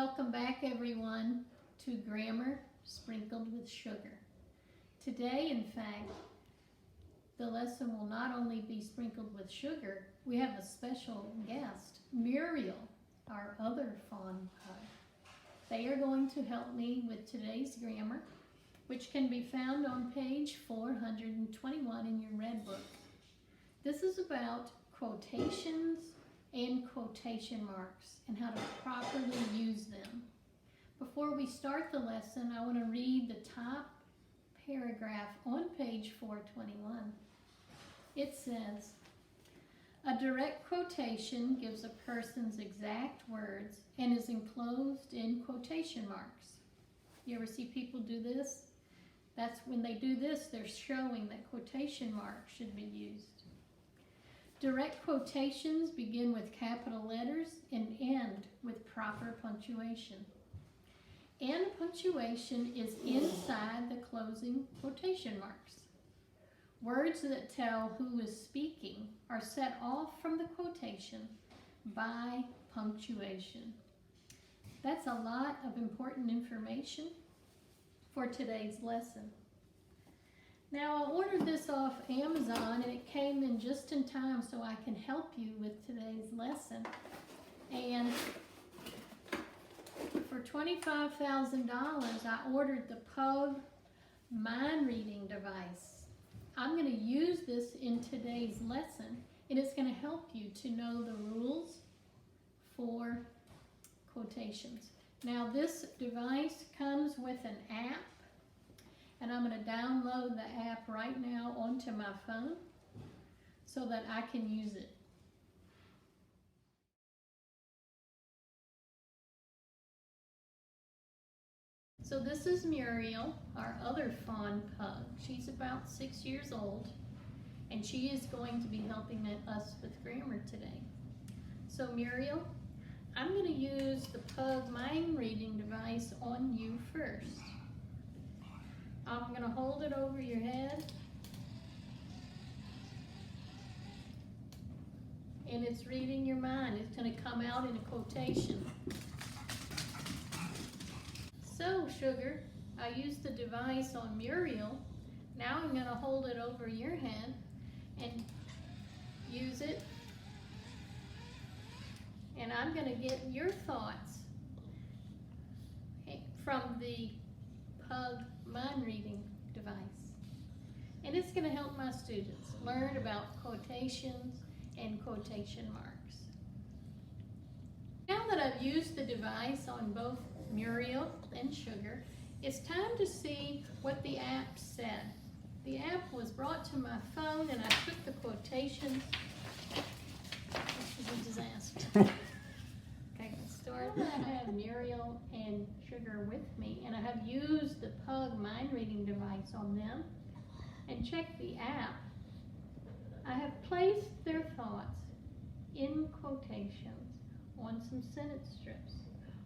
Welcome back, everyone, to Grammar Sprinkled with Sugar. Today, in fact, the lesson will not only be sprinkled with sugar, we have a special guest, Muriel, our other fawn pug. They are going to help me with today's grammar, which can be found on page 421 in your red book. This is about quotations and quotation marks and how to properly use them. Before we start the lesson, I want to read the top paragraph on page 421. It says, a direct quotation gives a person's exact words and is enclosed in quotation marks. You ever see people do this? That's when they do this, they're showing that quotation marks should be used. Direct quotations begin with capital letters and end with proper punctuation. And punctuation is inside the closing quotation marks. Words that tell who is speaking are set off from the quotation by punctuation. That's a lot of important information for today's lesson. Now, I ordered this off Amazon and it came in just in time so I can help you with today's lesson. And for $25,000, I ordered the Pug mind reading device. I'm going to use this in today's lesson, and it's going to help you to know the rules for quotations. Now, this device comes with an app, and I'm going to download the app right now onto my phone so that I can use it. So this is Muriel, our other fawn pug. She's about 6 years old, and she is going to be helping us with grammar today. So Muriel, I'm going to use the Pug mind reading device on you first. I'm going to hold it over your head, and it's reading your mind. It's going to come out in a quotation. So, Sugar, I used the device on Muriel. Now I'm going to hold it over your head and use it. And I'm going to get your thoughts from the Pug mind reading device. And it's going to help my students learn about quotations and quotation marks. Now that I've used the device on both Muriel and Sugar, it's time to see what the app said. The app was brought to my phone and I took the quotations. This is a disaster. Okay, let's start. I have Muriel and Sugar with me, and I have used the Pug mind reading device on them. And check the app. I have placed their thoughts in quotations on some sentence strips.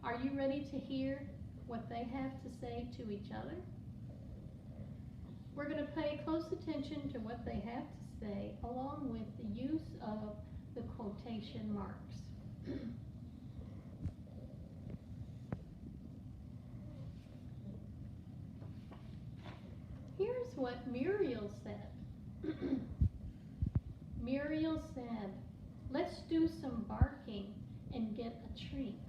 Are you ready to hear what they have to say to each other? We're going to pay close attention to what they have to say, along with the use of the quotation marks. Here's what Muriel said. Muriel said, let's do some barking and get a treat.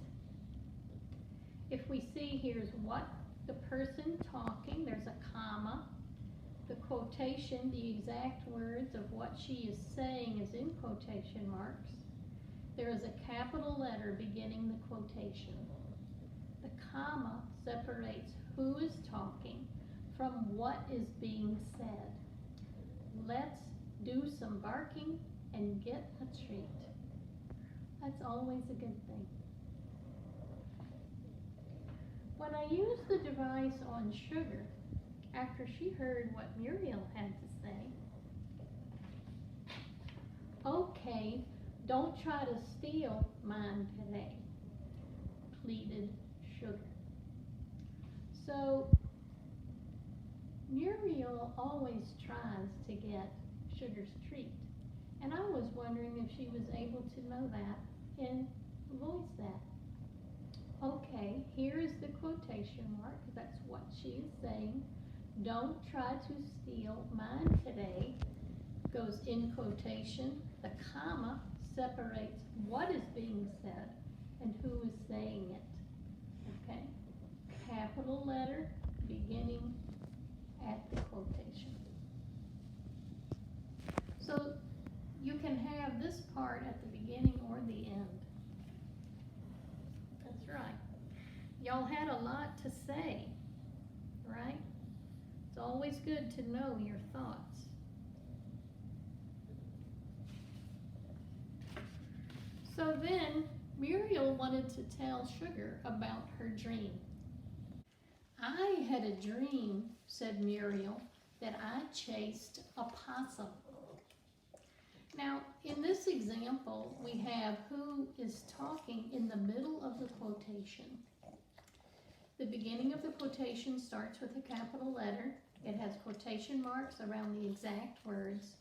If we see, here's what the person talking, there's a comma. The quotation, the exact words of what she is saying is in quotation marks. There is a capital letter beginning the quotation. The comma separates who is talking from what is being said. Let's do some barking and get a treat. That's always a good thing. When I used the device on Sugar, after she heard what Muriel had to say, okay, don't try to steal mine today, pleaded Sugar. So Muriel always tries to get Sugar's treat, and I was wondering if she was able to know that and voice that. Okay, here is the quotation mark. That's what she is saying. Don't try to steal mine today goes in quotation. The comma separates what is being said and who is saying it. Okay? Capital letter beginning at the quotation. So you can have this part at the beginning or the end. That's right. Y'all had a lot to say, right? It's always good to know your thoughts. So then Muriel wanted to tell Sugar about her dream. I had a dream, said Muriel, that I chased a possum. Now, in this example, we have who is talking in the middle of the quotation. The beginning of the quotation starts with a capital letter. It has quotation marks around the exact words,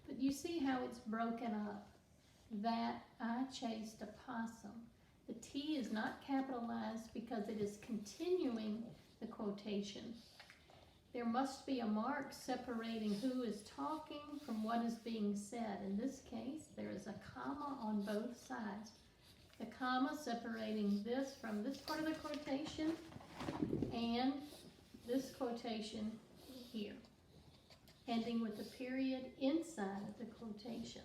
but you see how it's broken up. That I chased a possum. The T is not capitalized because it is continuing the quotation. There must be a mark separating who is talking from what is being said. In this case, there is a comma on both sides. The comma separating this from this part of the quotation and this quotation here, ending with a period inside of the quotation.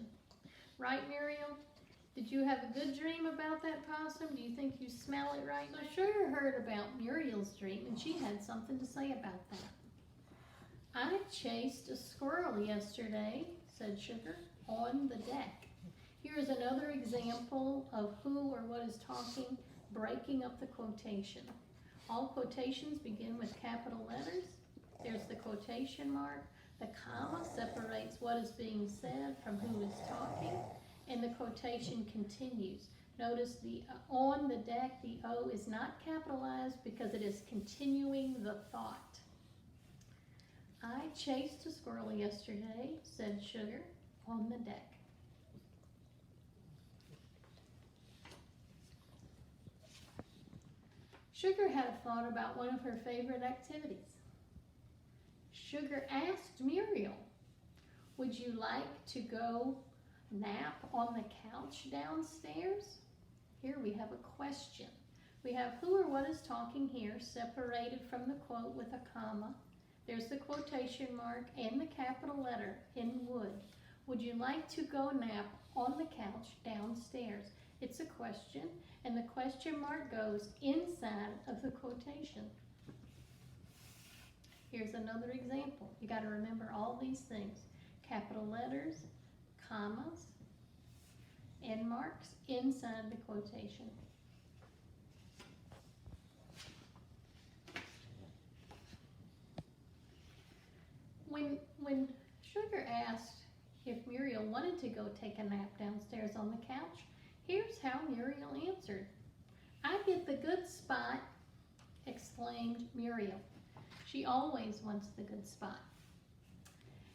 Right, Muriel? Did you have a good dream about that possum? Do you think you smell it right now? Sugar heard about Muriel's dream, and she had something to say about that. I chased a squirrel yesterday, said Sugar, on the deck. Here is another example of who or what is talking, breaking up the quotation. All quotations begin with capital letters. There's the quotation mark. The comma separates what is being said from who is talking, and the quotation continues. Notice the on the deck, the O is not capitalized because it is continuing the thought. I chased a squirrel yesterday, said Sugar, on the deck. Sugar had a thought about one of her favorite activities. Sugar asked Muriel, would you like to go nap on the couch downstairs? Here we have a question. We have who or what is talking here, separated from the quote with a comma. There's the quotation mark and the capital letter in wood. Would you like to go nap on the couch downstairs? It's a question, and the question mark goes inside of the quotation. Here's another example. You got to remember all these things. Capital letters, commas, and marks inside the quotation. When Sugar asked if Muriel wanted to go take a nap downstairs on the couch, here's how Muriel answered. I get the good spot, exclaimed Muriel. She always wants the good spot.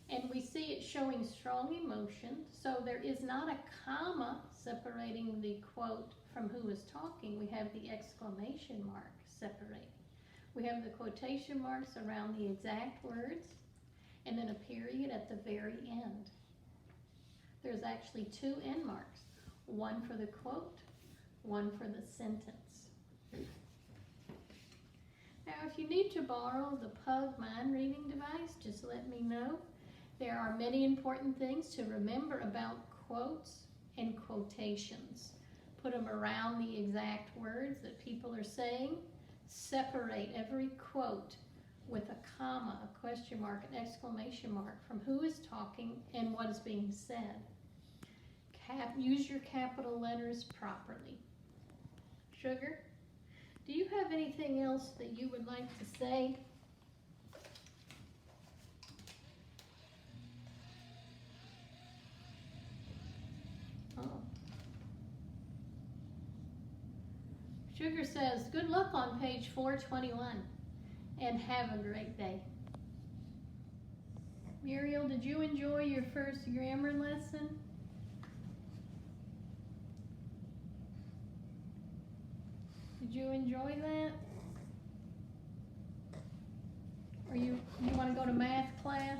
And we see it showing strong emotion, so there is not a comma separating the quote from who is talking. We have the exclamation mark separating. We have the quotation marks around the exact words, and then a period at the very end. There's actually two end marks, one for the quote, one for the sentence. Now, if you need to borrow the Pug mind reading device, just let me know. There are many important things to remember about quotes and quotations. Put them around the exact words that people are saying. Separate every quote with a comma, a question mark, an exclamation mark from who is talking and what is being said. Use your capital letters properly. Sugar, do you have anything else that you would like to say? Oh. Sugar says, good luck on page 421 and have a great day. Muriel, did you enjoy your first grammar lesson? Did Did you enjoy that? Or you want to go to math class?